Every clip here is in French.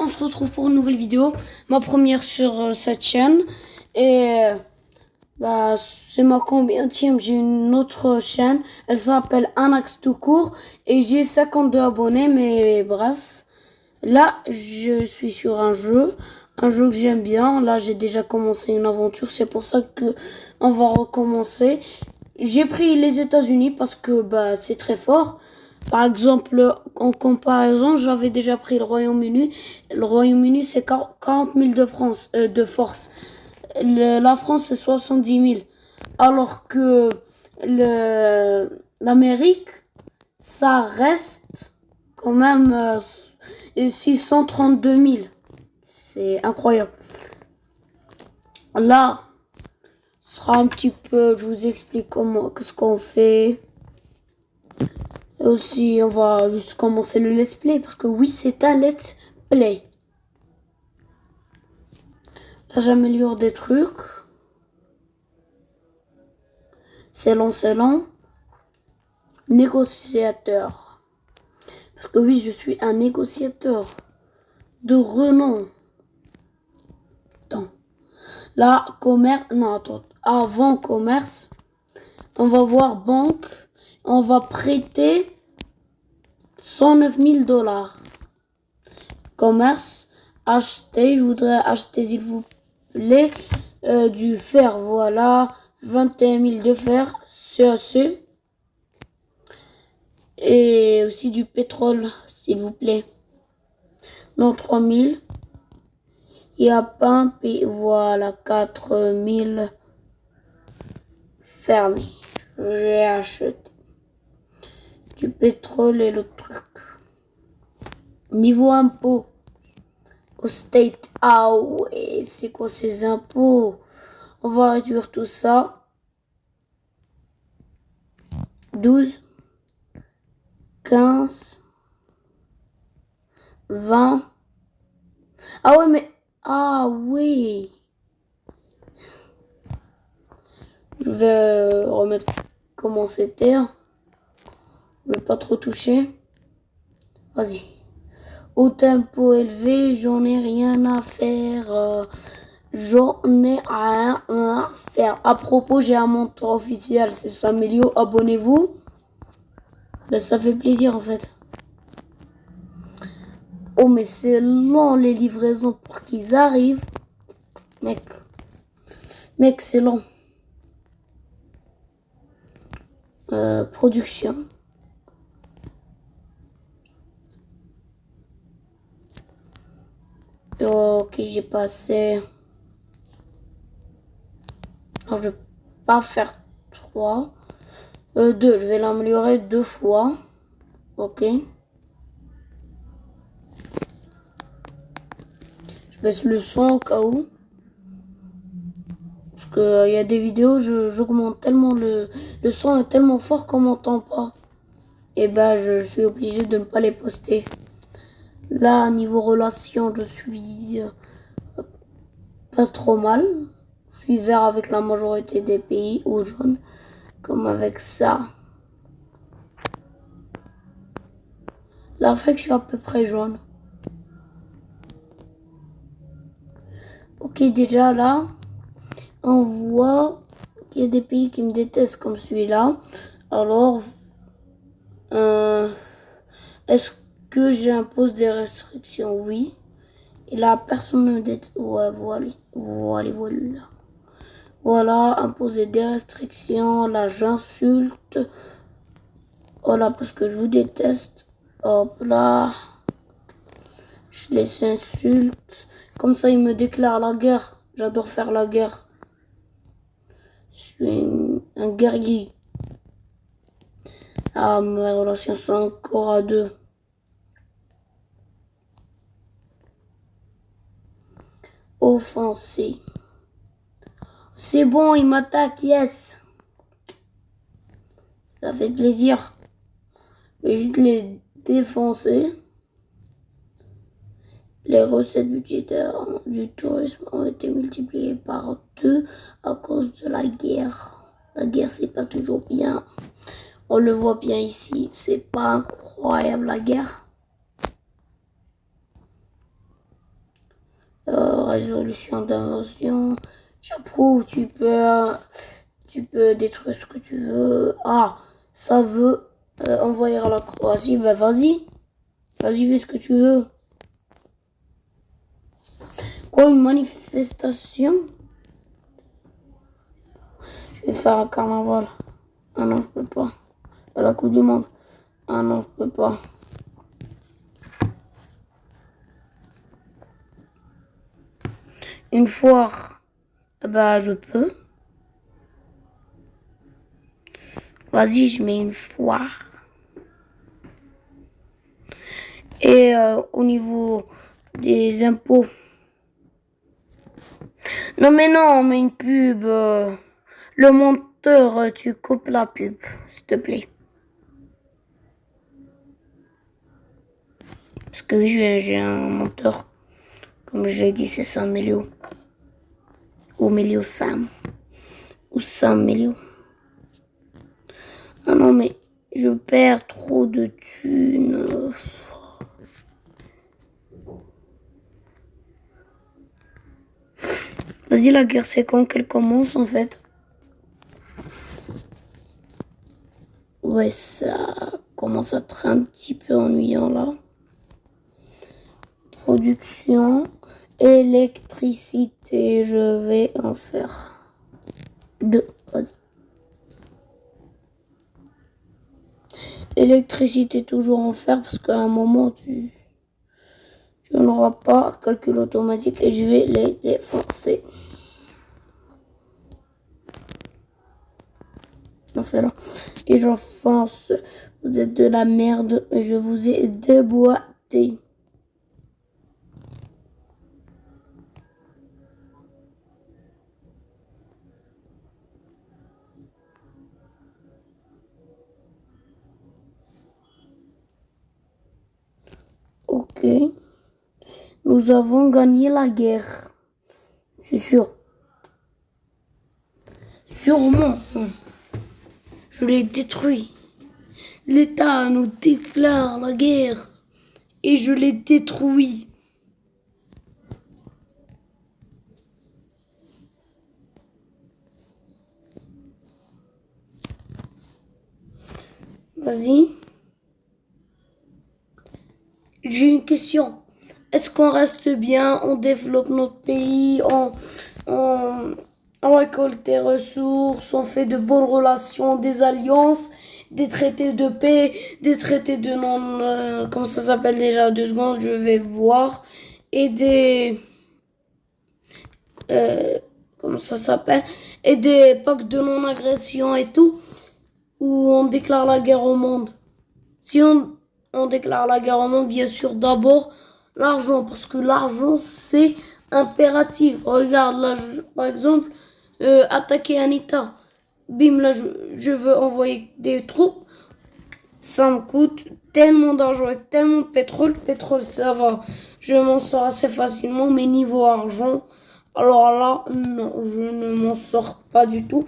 on se retrouve pour une nouvelle vidéo, ma première sur cette chaîne. Et c'est ma combienième, j'ai une autre chaîne, elle s'appelle Anax tout court et j'ai 52 abonnés, mais bref. Là, je suis sur un jeu que j'aime bien. Là, j'ai déjà commencé une aventure, c'est pour ça que on va recommencer. J'ai pris les États-Unis parce que c'est très fort. Par exemple, en comparaison, j'avais déjà pris le Royaume-Uni. Le Royaume-Uni, c'est 40 000 de force. La France, c'est 70 000. Alors que l'Amérique, ça reste quand même 632 000. C'est incroyable. Là, ce sera un petit peu, je vous explique qu'est-ce qu'on fait. Et aussi, on va juste commencer le let's play parce que oui, c'est un let's play. Là, j'améliore des trucs. C'est long, c'est long. Négociateur. Parce que oui, je suis un négociateur de renom. Attends. Là, commerce. Non, attends. Avant commerce, on va voir banque. On va prêter 109 000 $. Commerce. Acheter. Je voudrais acheter, s'il vous plaît, du fer. Voilà. 21 000 de fer. CAC. Et aussi du pétrole, s'il vous plaît. Non, 3 000. Il y a pas et voilà, 4 000 fermé. J'ai acheté du pétrole et le truc. Niveau impôt au state. Ah ouais, c'est quoi ces impôts? On va réduire tout ça. 12, 15, 20. Ah ouais, mais... Ah oui. Je vais remettre comment c'était. Je vais pas trop toucher. Vas-y. Au tempo élevé, j'en ai rien à faire. J'en ai rien à faire. À propos, j'ai un montant officiel. C'est Samélio. Abonnez-vous. Ça fait plaisir en fait. Oh, mais c'est long les livraisons pour qu'ils arrivent. Mec, c'est long. Production. Ok, j'ai passé. Non, je vais pas faire 3. 2, je vais l'améliorer 2 fois. Ok. Je baisse le son au cas où. Parce que y a des vidéos, j'augmente tellement le son est tellement fort qu'on m'entend pas. Et je suis obligé de ne pas les poster. Là, niveau relation, je suis pas trop mal. Je suis vert avec la majorité des pays ou jaune, comme avec ça. L'Afrique, je suis à peu près jaune. Ok, déjà là, on voit qu'il y a des pays qui me détestent comme celui-là. Alors, est-ce que j'impose des restrictions? Oui. Et là, personne ne me déteste. Ouais, voilà. Voilà, imposer des restrictions. Là, j'insulte. Voilà, parce que je vous déteste. Hop là. Je les insulte. Comme ça, ils me déclarent la guerre. J'adore faire la guerre. Je suis un guerrier. Ah, mes relations sont encore à 2. Offensé. C'est bon, il m'attaque, yes. Ça fait plaisir. Je vais juste les défoncer. Les recettes budgétaires du tourisme ont été multipliées par 2 à cause de la guerre. La guerre, c'est pas toujours bien. On le voit bien ici. C'est pas incroyable la guerre. résolution d'invasion. J'approuve, tu peux détruire ce que tu veux. Ah, ça veut envahir la Croatie. Ben vas-y. Vas-y, fais ce que tu veux. Quoi, une manifestation? Je vais faire un carnaval. Ah non, je peux pas. À la Coupe du Monde. Ah non, je peux pas. Une foire. Bah, je peux. Vas-y, je mets une foire. Et au niveau des impôts. Non, mais non, on met une pub. Le monteur, tu coupes la pub, s'il te plaît. Parce que oui, j'ai un monteur. Comme je l'ai dit, c'est 100 millions. Ou millions Sam. Ou 100 millions. Ah non, mais je perds trop de thunes. Vas-y, la guerre, c'est quand qu'elle commence, en fait? Ouais, ça commence à être un petit peu ennuyant, là. Production, électricité, je vais en faire 2. Vas-y. Électricité, toujours en faire, parce qu'à un moment, tu n'auras pas calcul automatique et je vais les défoncer. Non, c'est là. Et j'enfonce. Vous êtes de la merde. Je vous ai déboîté. Ok. Nous avons gagné la guerre. C'est sûr. Sûrement. Je l'ai détruit. L'État nous déclare la guerre. Et je l'ai détruit. Vas-y. J'ai une question. Est-ce qu'on reste bien, on développe notre pays, on récolte des ressources, on fait de bonnes relations, des alliances, des traités de paix, des traités de non... comment ça s'appelle déjà? 2 secondes, je vais voir. Et des... comment ça s'appelle? Et des pactes de non-agression et tout, où on déclare la guerre au monde. Si on déclare la guerre au monde, bien sûr, d'abord l'argent, parce que l'argent, c'est impératif. Regarde, là, par exemple, attaquer un État. Bim, là, je veux envoyer des troupes. Ça me coûte tellement d'argent et tellement de pétrole. Pétrole, ça va. Je m'en sors assez facilement, mais niveau argent, alors là, non, je ne m'en sors pas du tout.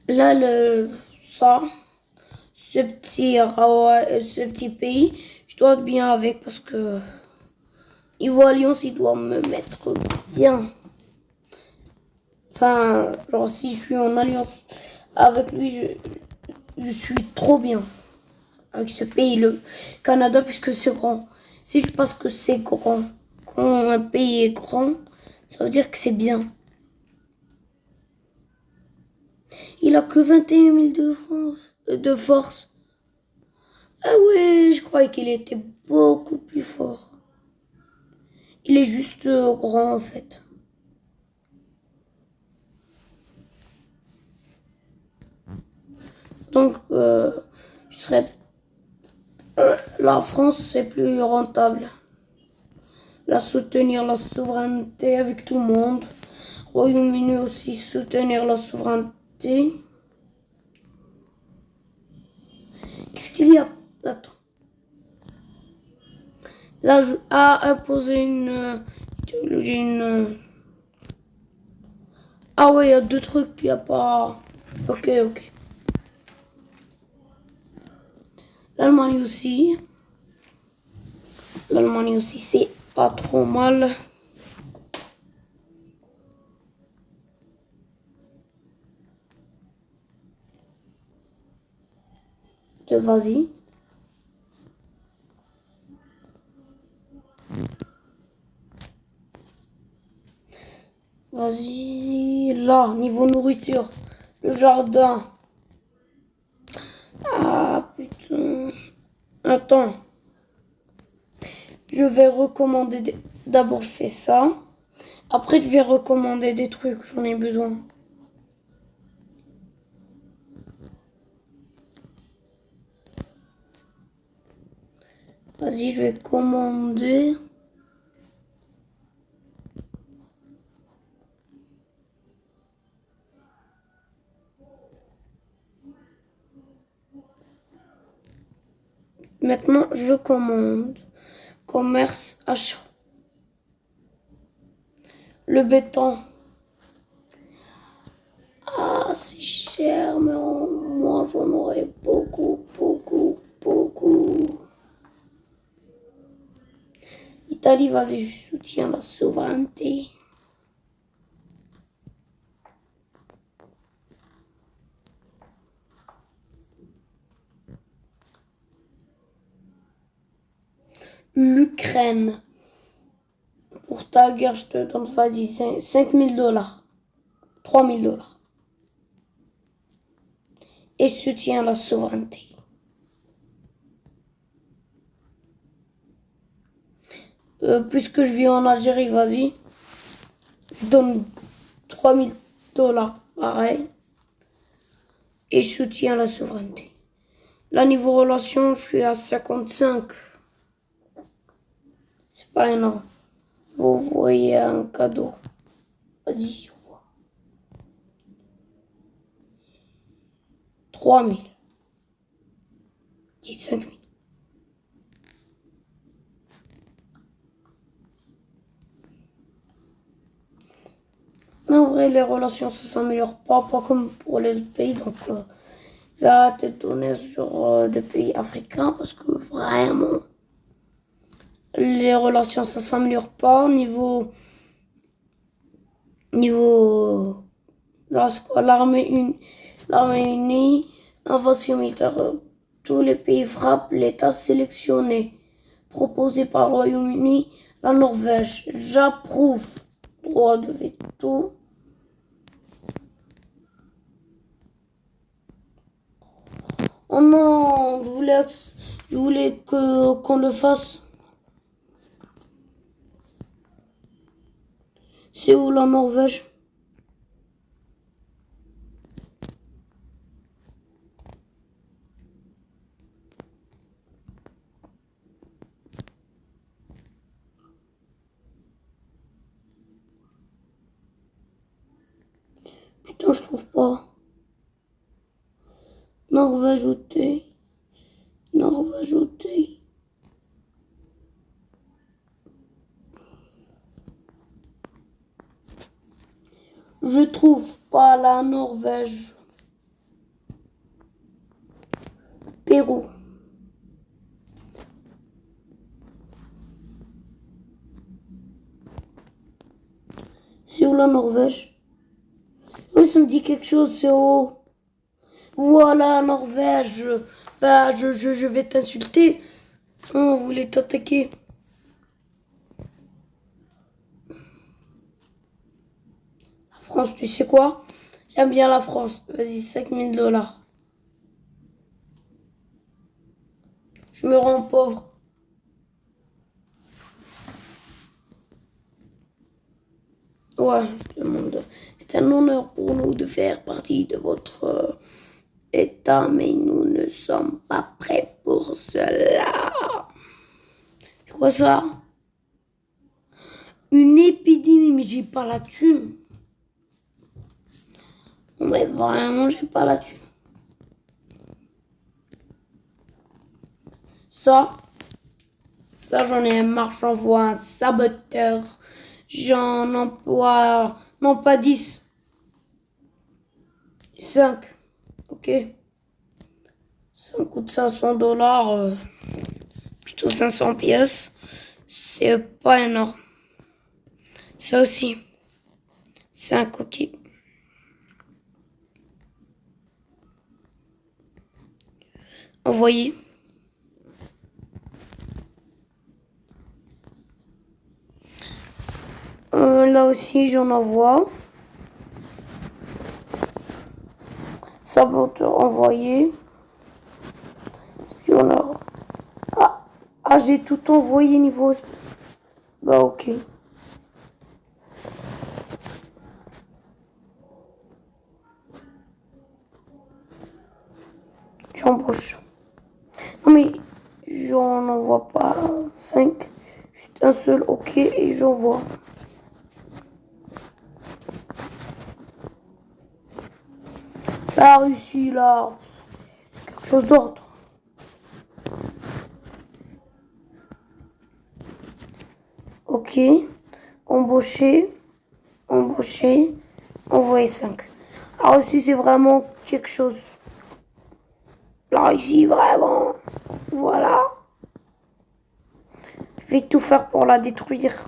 Là, ce petit pays, je dois être bien avec parce que niveau alliance, il doit me mettre bien. Enfin, genre si je suis en alliance avec lui, je suis trop bien avec ce pays, le Canada, puisque c'est grand. Si je pense que c'est grand, quand un pays est grand, ça veut dire que c'est bien. Il a que 21 000 de force. Ah ouais, je croyais qu'il était beaucoup plus fort. Il est juste grand en fait. Donc, je serais... la France, c'est plus rentable. La soutenir la souveraineté avec tout le monde. Royaume-Uni aussi soutenir la souveraineté. Qu'est-ce qu'il y a? Attends. Là, je imposer une idéologie, Ah ouais, il y a 2 trucs, il n'y a pas... Ok. L'Allemagne aussi. L'Allemagne aussi, c'est pas trop mal. Vas-y. Vas-y, là, niveau nourriture. Le jardin. Ah, putain. Attends. Je vais recommander... D'abord, je fais ça. Après, je vais recommander des trucs. J'en ai besoin. Vas-y, je vais commander. Maintenant, je commande. Commerce, achat. Le béton. Ah, c'est cher, mais moi, j'en aurais beaucoup, beaucoup, beaucoup. Italie, vas-y, je soutiens la souveraineté. L'Ukraine. Pour ta guerre, je te donne, vas-y, 5 000 $. 3 000 $. Et je soutiens la souveraineté. Puisque je vis en Algérie, vas-y. Je donne 3 000 $, pareil. Et je soutiens la souveraineté. Là, niveau relation, je suis à 55. C'est pas énorme. Vous voyez un cadeau. Vas-y, je vois. 3 000. 5 000. Mais en vrai, les relations, ça s'améliore pas comme pour les autres pays. Donc, je vais arrêter de tourner sur des pays africains parce que vraiment, les relations, ça s'améliore pas. Niveau, là, c'est quoi, l'armée unie, invasion militaire. Tous les pays frappent l'État sélectionné, proposé par le Royaume-Uni, la Norvège. J'approuve. Droit de veto. Oh non, je voulais qu'on le fasse. C'est où la Norvège? Putain, je trouve pas. Norvège au thé. Norvège au thé. Je trouve pas la Norvège. Pérou. C'est où la Norvège? Oui, ça me dit quelque chose, c'est haut. Voilà, Norvège. Bah, je vais t'insulter. On voulait t'attaquer. La France, tu sais quoi? J'aime bien la France. Vas-y, 5 000 $. Je me rends pauvre. Ouais, je demande. C'est un honneur pour nous de faire partie de votre État, mais nous ne sommes pas prêts pour cela. C'est quoi ça? Une épidémie, mais j'ai pas la thune. Mais vraiment, j'ai pas la thune. Ça, j'en ai marre, j'envoie un saboteur. J'en emploie, non pas 10, 5. Ok. Ça me coûte 500 $, plutôt 500 pièces. c'est pas énorme. Ça aussi, c'est un cookie. Envoyer. Là aussi, j'en envoie. Saboteur envoyé. Espionneur. Ah, j'ai tout envoyé niveau... Bah ok. J'embauche. Non mais j'en envoie pas 5. Juste un seul ok et j'envoie. La Russie là, c'est quelque chose d'autre. Ok. Embaucher. Envoyer 5. La Russie c'est vraiment quelque chose. La Russie vraiment. Voilà. Je vais tout faire pour la détruire.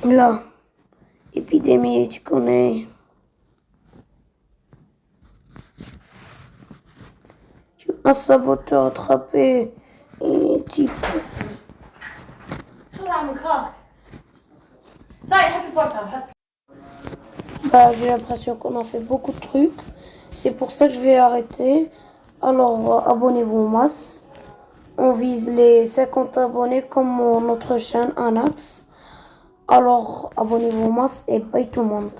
Là. Épidémie, tu connais. Un saboteur attrapé et type. Bah, j'ai l'impression qu'on a fait beaucoup de trucs. C'est pour ça que je vais arrêter. Alors, abonnez-vous en masse. On vise les 50 abonnés comme notre chaîne Anax. Alors, abonnez-vous en masse et bye tout le monde.